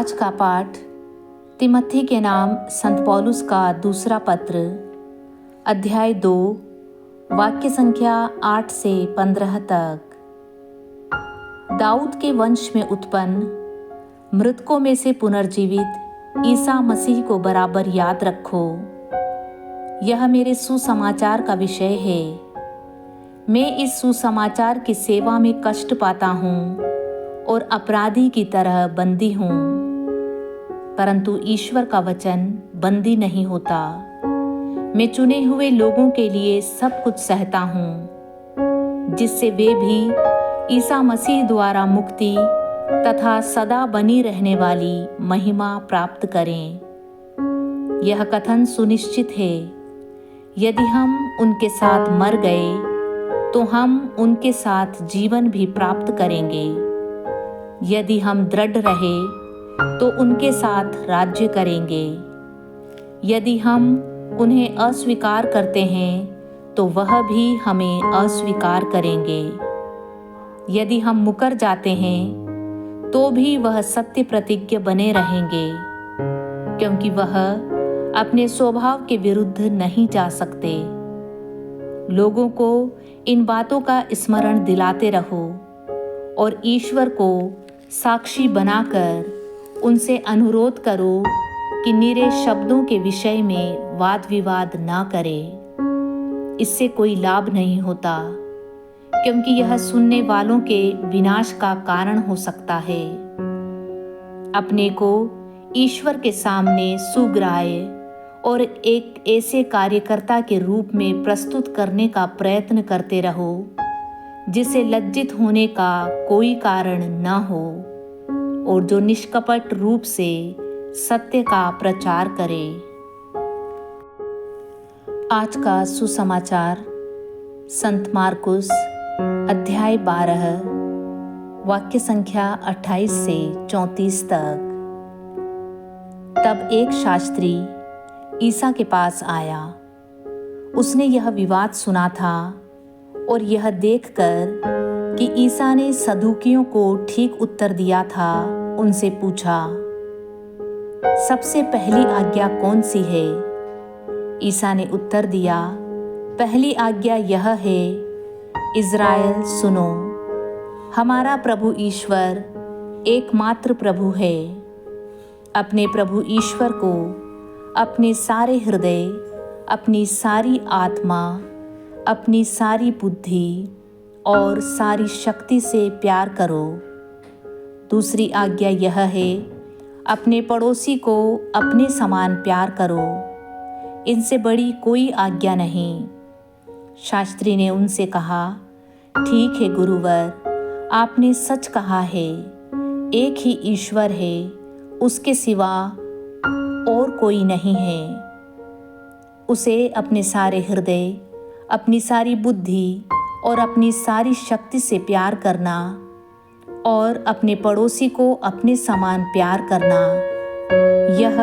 आज का पाठ तिमोथी के नाम संत पौलुस का दूसरा पत्र, अध्याय 2, वाक्य संख्या 8 से 15 तक। दाऊद के वंश में उत्पन्न, मृतकों में से पुनर्जीवित ईसा मसीह को बराबर याद रखो। यह मेरे सुसमाचार का विषय है। मैं इस सुसमाचार की सेवा में कष्ट पाता हूँ और अपराधी की तरह बंदी हूँ, परंतु ईश्वर का वचन बंदी नहीं होता। मैं चुने हुए लोगों के लिए सब कुछ सहता हूँ, जिससे वे भी ईसा मसीह द्वारा मुक्ति तथा सदा बनी रहने वाली महिमा प्राप्त करें। यह कथन सुनिश्चित है, यदि हम उनके साथ मर गए तो हम उनके साथ जीवन भी प्राप्त करेंगे। यदि हम दृढ़ रहे तो उनके साथ राज्य करेंगे। यदि हम उन्हें अस्वीकार करते हैं तो वह भी हमें अस्वीकार करेंगे। यदि हम मुकर जाते हैं तो भी वह सत्य प्रतिज्ञ बने रहेंगे, क्योंकि वह अपने स्वभाव के विरुद्ध नहीं जा सकते। लोगों को इन बातों का स्मरण दिलाते रहो और ईश्वर को साक्षी बनाकर उनसे अनुरोध करो कि निरे शब्दों के विषय में वाद विवाद ना करें। इससे कोई लाभ नहीं होता, क्योंकि यह सुनने वालों के विनाश का कारण हो सकता है। अपने को ईश्वर के सामने सुग्राह्य और एक ऐसे कार्यकर्ता के रूप में प्रस्तुत करने का प्रयत्न करते रहो जिसे लज्जित होने का कोई कारण न हो, और जो निष्कपट रूप से सत्य का प्रचार करे। आज का सुसमाचार संत मार्कुस अध्याय 12, वाक्य संख्या 28 से 34 तक। तब एक शास्त्री ईसा के पास आया। उसने यह विवाद सुना था और यह देखकर कि ईसा ने सदूकियों को ठीक उत्तर दिया था, उनसे पूछा, सबसे पहली आज्ञा कौन सी है? ईसा ने उत्तर दिया, पहली आज्ञा यह है, इज़राइल सुनो, हमारा प्रभु ईश्वर एकमात्र प्रभु है। अपने प्रभु ईश्वर को अपने सारे हृदय, अपनी सारी आत्मा, अपनी सारी बुद्धि और सारी शक्ति से प्यार करो। दूसरी आज्ञा यह है, अपने पड़ोसी को अपने समान प्यार करो। इनसे बड़ी कोई आज्ञा नहीं। शास्त्री ने उनसे कहा, ठीक है गुरुवर, आपने सच कहा है। एक ही ईश्वर है, उसके सिवा और कोई नहीं है। उसे अपने सारे हृदय, अपनी सारी बुद्धि और अपनी सारी शक्ति से प्यार करना और अपने पड़ोसी को अपने समान प्यार करना, यह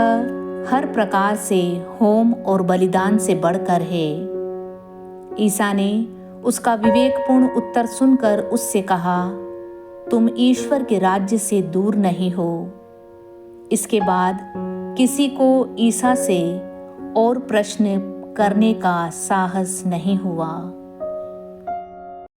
हर प्रकार से होम और बलिदान से बढ़कर है। ईसा ने उसका विवेकपूर्ण उत्तर सुनकर उससे कहा, तुम ईश्वर के राज्य से दूर नहीं हो। इसके बाद किसी को ईसा से और प्रश्न करने का साहस नहीं हुआ।